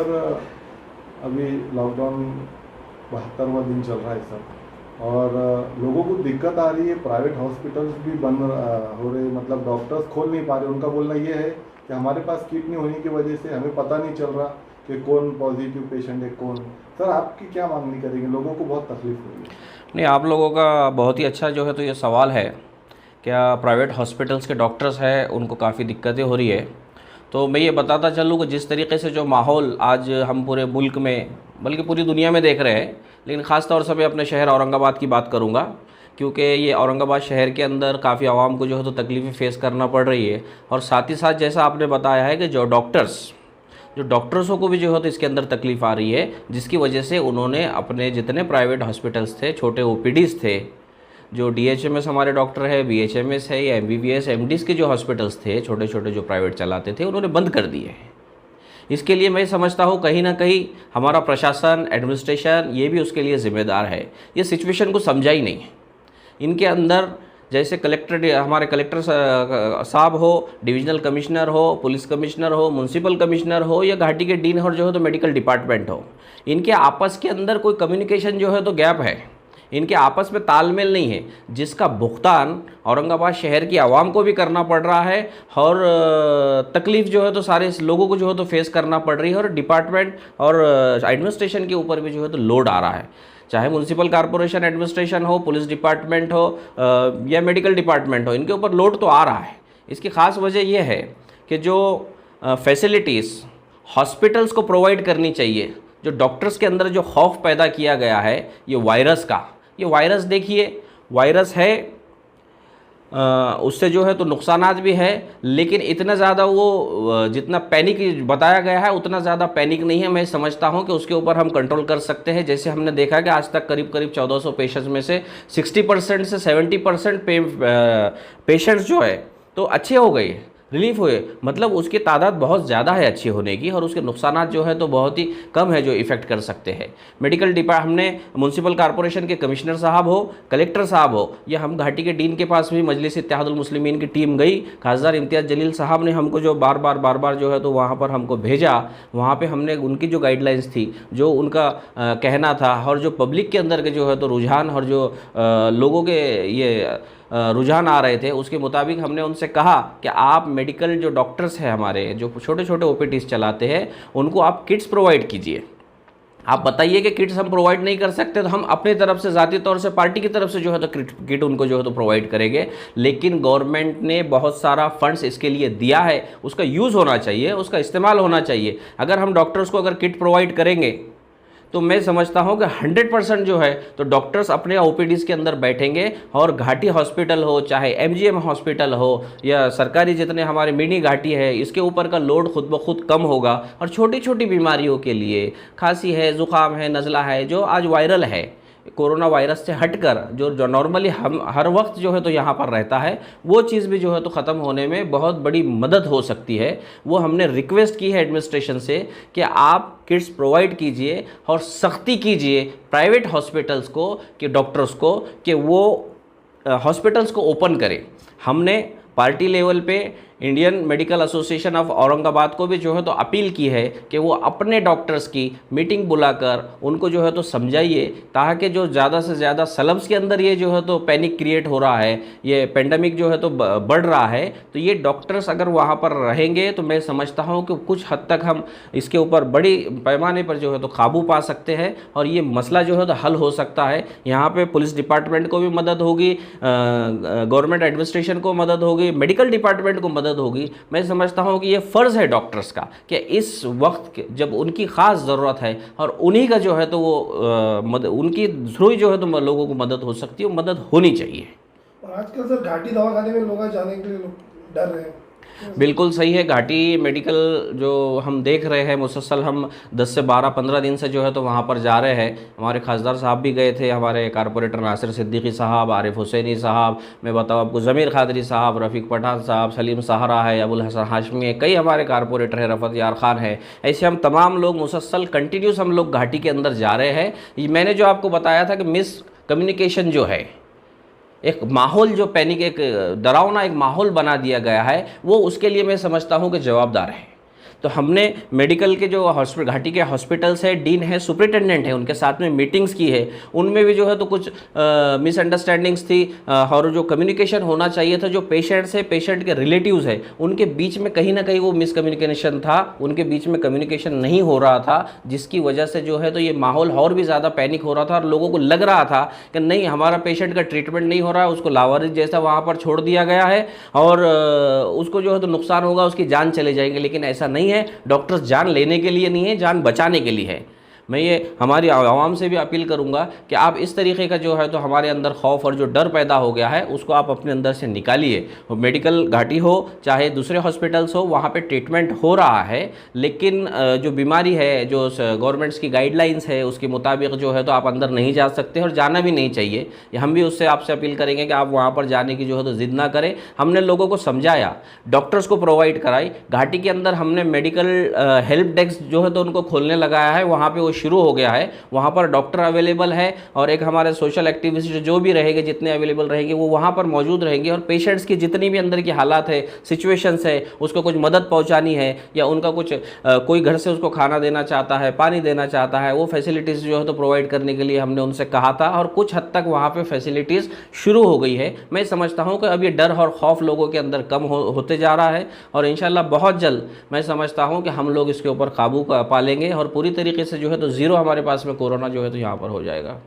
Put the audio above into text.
Sir, अभी lockdown 72वां दिन चल रहा है सर, और लोगों को दिक्कत आ रही है। प्राइवेट हॉस्पिटल्स भी बंद हो रहे, मतलब डॉक्टर्स खोल नहीं पा रहे। उनका बोलना ये है कि हमारे पास किट नहीं होने की वजह से हमें पता नहीं चल रहा कि कौन पॉजिटिव पेशेंट है कौन। सर, आपकी क्या मांगनी करेंगे? लोगों को बहुत तकलीफ हो रही है। नहीं, आप लोगों का बहुत ही अच्छा जो है तो ये सवाल है। क्या प्राइवेट हॉस्पिटल्स के डॉक्टर्स हैं उनको काफ़ी दिक्कतें हो रही है? तो मैं ये बताता चलूँ कि जिस तरीके से जो माहौल आज हम पूरे मुल्क में बल्कि पूरी दुनिया में देख रहे हैं, लेकिन ख़ास तौर से मैं अपने शहर औरंगाबाद की बात करूँगा, क्योंकि ये औरंगाबाद शहर के अंदर काफ़ी आवाम को जो है तो तकलीफ़ें फ़ेस करना पड़ रही है। और साथ ही साथ जैसा आपने बताया है कि जो डॉक्टर्सों को भी जो है तो इसके अंदर तकलीफ़ आ रही है, जिसकी वजह से उन्होंने अपने जितने प्राइवेट हॉस्पिटल्स थे, छोटे ओपीडीज़ थे, जो डीएचएमएस हमारे डॉक्टर है, बीएचएमएस है या एमबीबीएस एमडीज़ के जो हॉस्पिटल्स थे छोटे छोटे जो प्राइवेट चलाते थे, उन्होंने बंद कर दिए हैं। इसके लिए मैं समझता हूँ कहीं ना कहीं हमारा प्रशासन, एडमिनिस्ट्रेशन ये भी उसके लिए ज़िम्मेदार है। ये सिचुएशन को समझा ही नहीं है। इनके अंदर जैसे हमारे कलेक्टर साहब हो, डिविजनल कमिश्नर हो, पुलिस कमिश्नर हो, म्यूनसिपल कमिश्नर हो या घाटी के डीन हो जो है तो मेडिकल डिपार्टमेंट हो, इनके आपस के अंदर कोई कम्युनिकेशन जो है तो गैप है। इनके आपस में तालमेल नहीं है, जिसका भुगतान औरंगाबाद शहर की आवाम को भी करना पड़ रहा है और तकलीफ़ जो है तो सारे लोगों को जो है तो फेस करना पड़ रही है। और डिपार्टमेंट और एडमिनिस्ट्रेशन के ऊपर भी जो है तो लोड आ रहा है, चाहे म्यूनसिपल कॉरपोरेशन एडमिनिस्ट्रेशन हो, पुलिस डिपार्टमेंट हो या मेडिकल डिपार्टमेंट हो, इनके ऊपर लोड तो आ रहा है। इसकी ख़ास वजह यह है कि जो फैसिलिटीज़ हॉस्पिटल्स को प्रोवाइड करनी चाहिए, जो डॉक्टर्स के अंदर जो खौफ पैदा किया गया है ये वायरस का, ये वायरस देखिए, वायरस है, उससे जो है तो नुकसानात भी है, लेकिन इतना ज़्यादा वो जितना पैनिक बताया गया है उतना ज़्यादा पैनिक नहीं है। मैं समझता हूँ कि उसके ऊपर हम कंट्रोल कर सकते हैं। जैसे हमने देखा कि आज तक करीब करीब 1400 पेशेंट्स में से 60% से 70% पेशेंट्स जो है तो अच्छे हो गए, रिलीफ हुए। मतलब उसकी तादाद बहुत ज़्यादा है अच्छी होने की, और उसके नुकसानात जो है तो बहुत ही कम है जो इफ़ेक्ट कर सकते हैं। मेडिकल हमने म्यूनसिपल कॉरपोरेशन के कमिश्नर साहब हो, कलेक्टर साहब हो, या हम घाटी के डीन के पास भी मजलिस इत्तेहादुल मुस्लिमीन की टीम गई। खासदार इम्तियाज़ जलील साहब ने हमको जो बार बार जो है तो वहाँ पर हमको भेजा, वहाँ पर हमने उनकी जो गाइडलाइंस थी, जो उनका कहना था, और जो पब्लिक के अंदर के जो है तो रुझान और जो लोगों के ये रुझान आ रहे थे, उसके मुताबिक हमने उनसे कहा कि आप मेडिकल जो डॉक्टर्स हैं हमारे, जो छोटे छोटे ओपीडीज़ चलाते हैं, उनको आप किट्स प्रोवाइड कीजिए। आप बताइए कि किट्स हम प्रोवाइड नहीं कर सकते तो हम अपनी तरफ से ज़ाती तौर से पार्टी की तरफ से जो है तो किट उनको जो है तो प्रोवाइड करेंगे। लेकिन गवर्नमेंट ने बहुत सारा फंड्स इसके लिए दिया है, उसका यूज़ होना चाहिए, उसका इस्तेमाल होना चाहिए। अगर हम डॉक्टर्स को अगर किट प्रोवाइड करेंगे तो मैं समझता हूं कि 100% जो है तो डॉक्टर्स अपने ओपीडीज़ के अंदर बैठेंगे, और घाटी हॉस्पिटल हो, चाहे एमजीएम हॉस्पिटल हो या सरकारी जितने हमारे मिनी घाटी है, इसके ऊपर का लोड खुद ब खुद कम होगा। और छोटी छोटी बीमारियों के लिए, खांसी है, ज़ुकाम है, नज़ला है, जो आज वायरल है, कोरोना वायरस से हटकर जो नॉर्मली हम हर वक्त जो है तो यहाँ पर रहता है, वो चीज़ भी जो है तो ख़त्म होने में बहुत बड़ी मदद हो सकती है। वो हमने रिक्वेस्ट की है एडमिनिस्ट्रेशन से कि आप किट्स प्रोवाइड कीजिए और सख्ती कीजिए प्राइवेट हॉस्पिटल्स को, कि डॉक्टर्स को, कि वो हॉस्पिटल्स को ओपन करें। हमने पार्टी लेवल पे Indian medical association of Aurangabad को भी जो है तो अपील की है कि वो अपने डॉक्टर्स की मीटिंग बुलाकर उनको जो है तो समझाइए, ताकि जो ज़्यादा से ज़्यादा स्लम्स के अंदर ये जो है तो पैनिक क्रिएट हो रहा है, ये पेंडेमिक जो है तो बढ़ रहा है, तो ये डॉक्टर्स अगर वहाँ पर रहेंगे तो मैं समझता हूँ कि कुछ हद तक हम इसके ऊपर बड़ी पैमाने पर जो है तो काबू पा सकते हैं, और ये मसला जो है तो हल हो सकता है। यहाँ पर पुलिस डिपार्टमेंट को भी मदद होगी, गवर्नमेंट एडमिनिस्ट्रेशन को मदद होगी, मेडिकल डिपार्टमेंट को मदद होगी। मैं समझता हूं कि ये फ़र्ज़ है डॉक्टर्स का कि इस वक्त जब उनकी ख़ास ज़रूरत है और उन्हीं का जो है तो वो उनकी थ्रू ही जो है तो लोगों को मदद हो सकती है, वो मदद होनी चाहिए। और आजकल सर घाटी दवाखाने में लोग जाने के लिए डर रहे हैं। बिल्कुल सही है। घाटी मेडिकल जो हम देख रहे हैं, मुसलसल हम 10 से 12-15 दिन से जो है तो वहाँ पर जा रहे हैं। हमारे खासदार साहब भी गए थे, हमारे कारपोरेटर नासिर सिद्दीकी साहब, आरिफ हुसैनी साहब, मैं बताऊँ आपको ज़मीर खादरी साहब, रफ़ीक पठान साहब, सलीम सहारा है, अबुल हसन हाशमी है, कई हमारे कारपोरेटर है, रफ़त यार ख़ान है। ऐसे हम तमाम लोग मुसलसल कंटिन्यूस हम लोग घाटी के अंदर जा रहे हैं। मैंने जो आपको बताया था कि मिस कम्युनिकेशन जो है, एक माहौल जो पैनिक, एक डरावना एक माहौल बना दिया गया है, वो उसके लिए मैं समझता हूँ कि जवाबदार है। तो हमने मेडिकल के जो हॉस्पिटल घाटी के हॉस्पिटल्स है, डीन है, सुपरिटेंडेंट है, उनके साथ में मीटिंग्स की है। उनमें भी जो है तो कुछ मिसअंडरस्टैंडिंग्स थी और जो कम्युनिकेशन होना चाहिए था, जो पेशेंट्स है, पेशेंट के रिलेटिव्स है, उनके बीच में कहीं ना कहीं वो मिसकम्युनिकेशन था, उनके बीच में कम्युनिकेशन नहीं हो रहा था, जिसकी वजह से जो है तो ये माहौल और भी ज़्यादा पैनिक हो रहा था और लोगों को लग रहा था कि नहीं, हमारा पेशेंट का ट्रीटमेंट नहीं हो रहा है, उसको लावारिस जैसा वहाँ पर छोड़ दिया गया है और उसको जो है तो नुकसान होगा, उसकी जान चले जाएंगे। लेकिन ऐसा नहीं है, डॉक्टर्स जान लेने के लिए नहीं है, जान बचाने के लिए है। मैं ये हमारी आवाम से भी अपील करूंगा कि आप इस तरीके का जो है तो हमारे अंदर खौफ और जो डर पैदा हो गया है उसको आप अपने अंदर से निकालिए। मेडिकल घाटी हो चाहे दूसरे हॉस्पिटल्स हो, वहाँ पे ट्रीटमेंट हो रहा है, लेकिन जो बीमारी है, जो गवर्नमेंट्स की गाइडलाइंस है, उसके मुताबिक जो है तो आप अंदर नहीं जा सकते और जाना भी नहीं चाहिए। हम भी उससे आपसे अपील करेंगे कि आप वहाँ पर जाने की जो है तो ज़िद ना करें। हमने लोगों को समझाया, डॉक्टर्स को प्रोवाइड कराई। घाटी के अंदर हमने मेडिकल हेल्प डेस्क जो है तो उनको खोलने लगाया है, वहाँ पर वो शुरू हो गया है। वहाँ पर डॉक्टर अवेलेबल है और एक हमारे सोशल एक्टिविस्ट जो भी रहेंगे, जितने अवेलेबल रहेंगे, वो वहाँ पर मौजूद रहेंगे और पेशेंट्स की जितनी भी अंदर की हालात है, सिचुएशंस है, उसको कुछ मदद पहुँचानी है या उनका कुछ कोई घर से उसको खाना देना चाहता है, पानी देना चाहता है, वो फैसिलिटीज़ जो है तो प्रोवाइड करने के लिए हमने उनसे कहा था और कुछ हद तक वहाँ पर फैसिलिटीज़ शुरू हो गई है। मैं समझता हूँ कि अब ये डर और खौफ लोगों के अंदर कम होते जा रहा है और इंशाल्लाह बहुत जल्द मैं समझता हूँ कि हम लोग इसके ऊपर काबू पा लेंगे और पूरी तरीके से जो है तो ज़ीरो हमारे पास में कोरोना जो है तो यहाँ पर हो जाएगा।